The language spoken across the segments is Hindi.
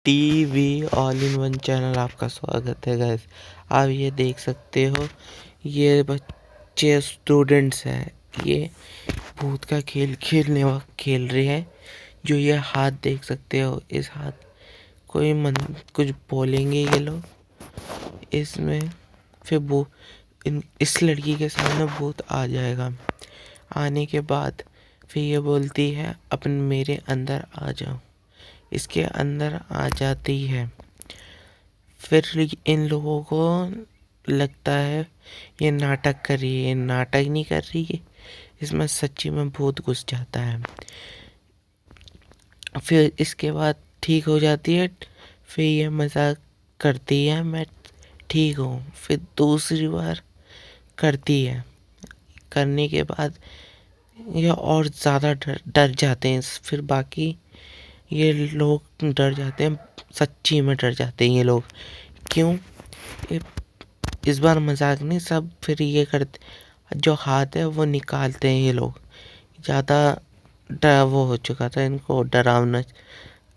TV all in one channel आपका स्वागत है गाइस। आप ये देख सकते हो, ये बच्चे स्टूडेंट्स हैं। ये भूत का खेल खेल रहे हैं। जो ये हाथ देख सकते हो, इस हाथ कुछ बोलेंगे ये लोग इसमें, फिर वो इस लड़की के सामने भूत आ जाएगा। आने के बाद फिर ये बोलती है अपन मेरे अंदर आ जाओ। इसके अंदर आ जाती है। फिर इन लोगों को लगता है ये नाटक कर रही है। ये नाटक नहीं कर रही है, इसमें सच्ची में भूत घुस जाता है। फिर इसके बाद ठीक हो जाती है। फिर ये मजाक करती है मैं ठीक हूँ। फिर दूसरी बार करती है। करने के बाद ये और ज़्यादा डर जाते हैं। फिर बाकी ये लोग डर जाते हैं, सच्ची में डर जाते हैं ये लोग। क्यों? ये इस बार मजाक नहीं, सब फिर ये करते, जो हाथ है वो निकालते हैं ये लोग। ज़्यादा वो हो चुका था इनको, डरावना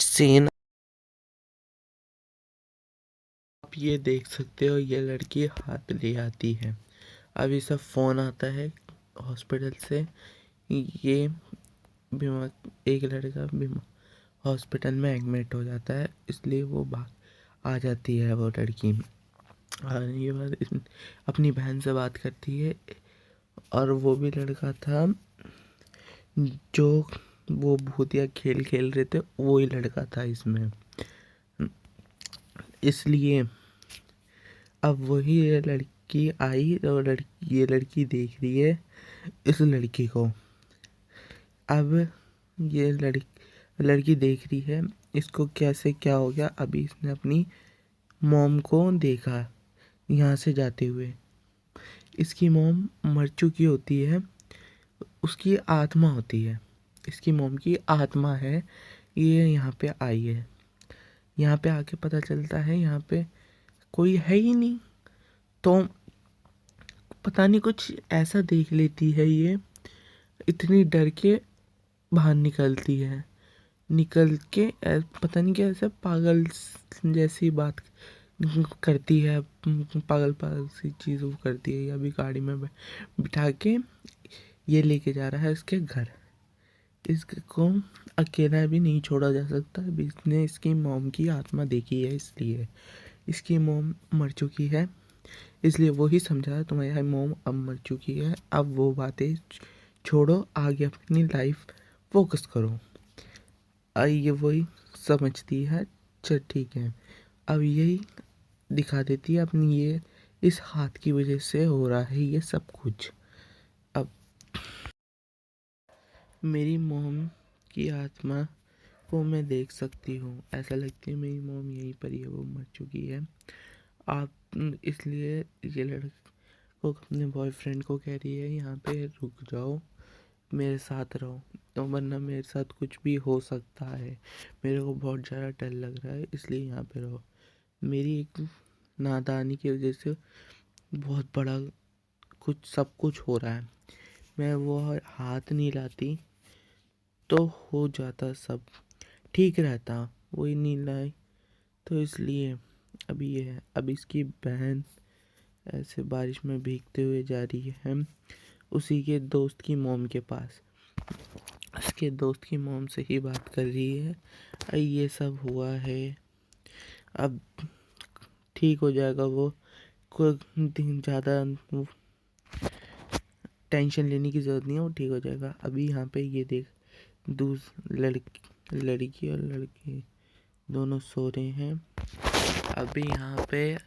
सीन। आप ये देख सकते हो, ये लड़की हाथ ले आती है। अभी सब फ़ोन आता है हॉस्पिटल से। ये बीमार एक लड़का बीमार हॉस्पिटल में एडमिट हो जाता है, इसलिए वो भाग आ जाती है वो लड़की। और ये बात अपनी बहन से बात करती है। और वो भी लड़का था जो वो भूतिया खेल खेल रहे थे, वो ही लड़का था इसमें। इसलिए अब वही ये लड़की आई और ये लड़की देख रही है इस लड़की को। अब ये लड़की देख रही है इसको, कैसे क्या हो गया। अभी इसने अपनी मॉम को देखा यहाँ से जाते हुए। इसकी मॉम मर चुकी होती है, उसकी आत्मा होती है। इसकी मॉम की आत्मा है, ये यहाँ पे आई है। यहाँ पे आके पता चलता है यहाँ पे कोई है ही नहीं। तो पता नहीं कुछ ऐसा देख लेती है ये, इतनी डर के बाहर निकलती है। निकल के पता नहीं क्या ऐसा पागल जैसी बात करती है, पागल पागल सी चीज़ वो करती है। अभी गाड़ी में बिठा के ये लेके जा रहा है इसके घर। इसको अकेला भी नहीं छोड़ा जा सकता। अभी इसने इसकी मॉम की आत्मा देखी है, इसलिए इसकी मॉम मर चुकी है, इसलिए वो ही समझा है तुम्हारी मॉम अब मर चुकी है, अब वो बातें छोड़ो, आगे अपनी लाइफ फोकस करो। ये वही समझती है। चल ठीक है। अब यही दिखा देती है अपनी, ये इस हाथ की वजह से हो रहा है ये सब कुछ। अब मेरी मॉम की आत्मा को मैं देख सकती हूँ। ऐसा लगता है मेरी मॉम यहीं पर ही है, वो मर चुकी है। आप इसलिए ये लड़को अपने बॉयफ्रेंड को कह रही है यहाँ पे रुक जाओ, मेरे साथ रहो, तो वरना मेरे साथ कुछ भी हो सकता है। मेरे को बहुत ज़्यादा डर लग रहा है, इसलिए यहाँ पे रहो। मेरी एक नादानी की वजह से बहुत बड़ा सब कुछ हो रहा है। मैं वो हाथ नहीं लाती तो हो जाता, सब ठीक रहता। वही नहीं लाई तो इसलिए अभी ये है। अब इसकी बहन ऐसे बारिश में भीगते हुए जा रही है उसी के दोस्त की मॉम के पास। उसके दोस्त की मॉम से ही बात कर रही है, ये सब हुआ है, अब ठीक हो जाएगा। वो कोई ज़्यादा टेंशन लेने की ज़रूरत नहीं है, वो ठीक हो जाएगा। अभी यहाँ पे ये देख लड़की और लड़के दोनों सो रहे हैं। अभी यहाँ पे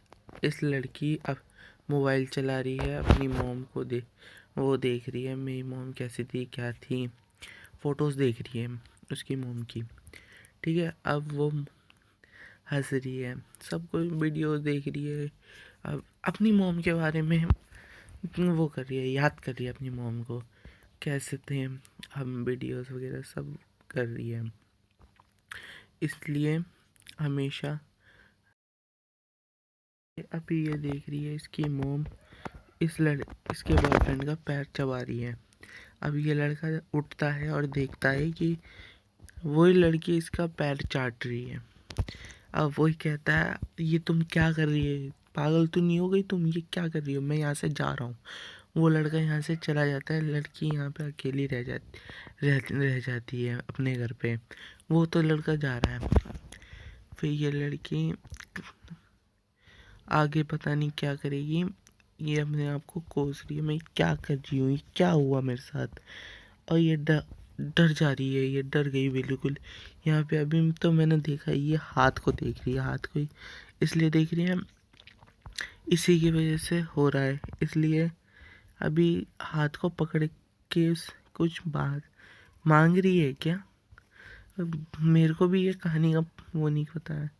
इस लड़की अब मोबाइल चला रही है, अपनी मॉम को वो देख रही है मेरी मॉम कैसी थी, क्या थी, फ़ोटोज़ देख रही है उसकी मॉम की। ठीक है, अब वो हंस रही है, सब कुछ वीडियोस देख रही है। अब अपनी मॉम के बारे में वो कर रही है, याद कर रही है अपनी मॉम को, कैसे थे हम, वीडियोस वगैरह सब कर रही है। इसलिए हमेशा अभी ये देख रही है इसकी मॉम इसके बॉयफ्रेंड का पैर चबा रही है। अब ये लड़का उठता है और देखता है कि वही लड़की इसका पैर चाट रही है। अब वही कहता है, ये तुम क्या कर रही है, पागल तो नहीं हो गई तुम, ये क्या कर रही हो, मैं यहाँ से जा रहा हूँ। वो लड़का यहाँ से चला जाता है, लड़की यहाँ पे अकेली रह जाती है अपने घर पे। वो तो लड़का जा रहा है, फिर ये लड़की आगे पता नहीं क्या करेगी। ये अपने आप को कोस रही है, मैं क्या कर रही हूँ, ये क्या हुआ मेरे साथ। और ये डर जा रही है, ये डर गई बिल्कुल। यहाँ पे अभी तो मैंने देखा ये हाथ को देख रही है, हाथ को इसलिए देख रही है, इसी की वजह से हो रहा है, इसलिए अभी हाथ को पकड़ के कुछ बात मांग रही है क्या। अब मेरे को भी ये कहानी का वो नहीं पता है।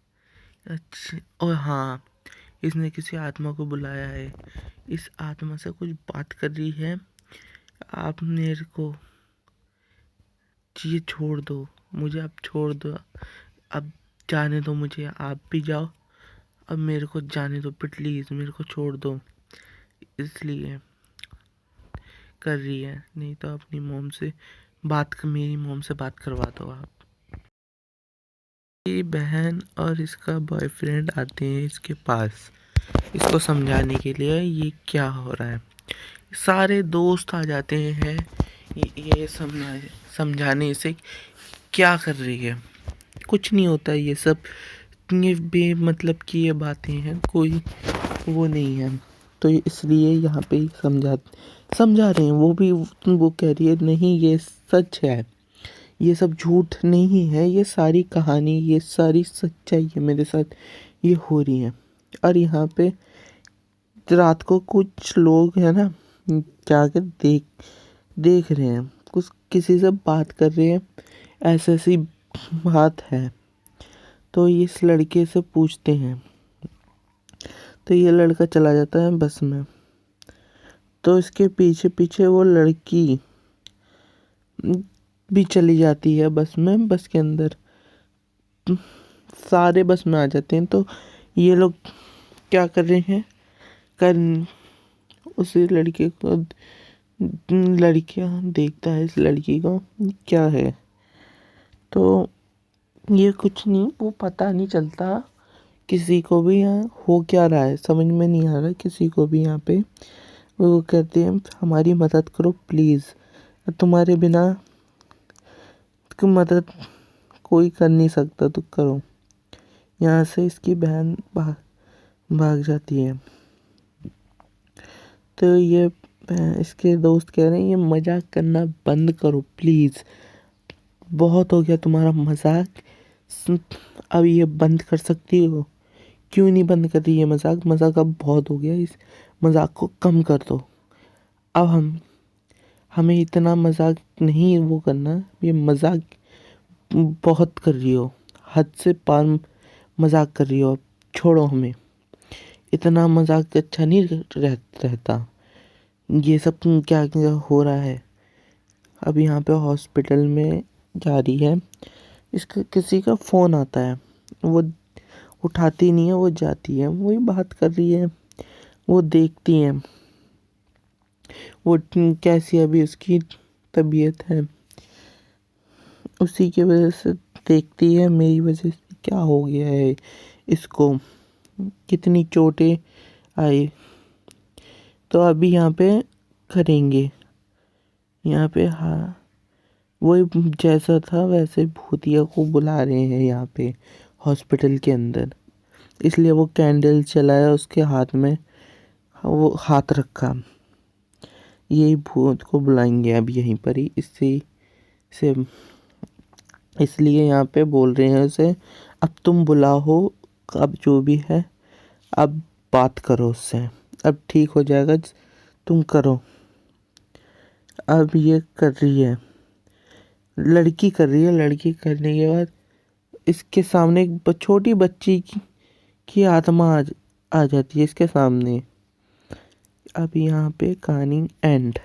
अच्छा, और हाँ, इसने किसी आत्मा को बुलाया है, इस आत्मा से कुछ बात कर रही है, आप मेरे को ये छोड़ दो, मुझे अब छोड़ दो, अब जाने दो मुझे, आप भी जाओ, अब मेरे को जाने दो प्लीज़, मेरे को छोड़ दो। इसलिए कर रही है, नहीं तो अपनी मॉम से मेरी मॉम से बात करवा दो आप। ये बहन और इसका बॉयफ्रेंड आते हैं इसके पास, इसको समझाने के लिए ये क्या हो रहा है। सारे दोस्त आ जाते हैं ये समझाने से क्या कर रही है, कुछ नहीं होता, ये सब ये बेमतलब की ये बातें हैं, कोई वो नहीं है। तो इसलिए यहाँ पे समझा रहे हैं, वो कह रही है नहीं ये सच है, ये सब झूठ नहीं है, ये सारी कहानी, ये सारी सच्चाई है, मेरे साथ ये हो रही है। और यहाँ पे रात को कुछ लोग है ना जाकर देख रहे हैं, कुछ किसी से बात कर रहे हैं, ऐसी बात है। तो इस लड़के से पूछते हैं, तो ये लड़का चला जाता है बस में। तो इसके पीछे पीछे वो लड़की भी चली जाती है बस में, बस के अंदर सारे बस में आ जाते हैं। तो ये लोग क्या कर रहे हैं, उसी लड़के को, लड़कियां देखता है इस लड़की को क्या है, तो ये कुछ नहीं, वो पता नहीं चलता किसी को भी यहाँ हो क्या रहा है, समझ में नहीं आ रहा किसी को भी यहाँ पे। वो कहते हैं हमारी मदद करो प्लीज़, तुम्हारे बिना मदद कोई कर नहीं सकता, तो करो। यहाँ से इसकी बहन भाग जाती है। तो ये इसके दोस्त कह रहे हैं ये मजाक करना बंद करो प्लीज़, बहुत हो गया तुम्हारा मजाक, अब ये बंद कर सकती हो, क्यों नहीं बंद कर रही है मजाक अब बहुत हो गया, इस मजाक को कम कर दो। अब हमें इतना मजाक नहीं वो करना, ये मजाक बहुत कर रही हो, हद से पार मजाक कर रही हो, अब छोड़ो हमें, इतना मजाक अच्छा नहीं रहता। ये सब क्या क्या हो रहा है। अब यहाँ पे हॉस्पिटल में जा रही है, इसका किसी का फ़ोन आता है, वो उठाती नहीं है, वो जाती है, वही बात कर रही है, वो देखती है वो कैसी अभी उसकी तबीयत है, उसी की वजह से देखती है, मेरी वजह से क्या हो गया है इसको, कितनी चोटें आई। तो अभी यहाँ पे करेंगे, यहाँ पे हाँ वही जैसा था वैसे भूतिया को बुला रहे हैं यहाँ पे हॉस्पिटल के अंदर, इसलिए वो कैंडल चलाया उसके हाथ में, वो हाथ रखा, यही भूत को बुलाएंगे अब यहीं पर ही, इससे से इसलिए यहाँ पे बोल रहे हैं उसे अब तुम बुलाओ, अब जो भी है अब बात करो उससे, अब ठीक हो जाएगा, तुम करो। अब ये कर रही है, लड़की कर रही है, लड़की करने के बाद इसके सामने एक छोटी बच्ची की आत्मा आ जाती है इसके सामने। अब यहाँ पे कहानी एंड।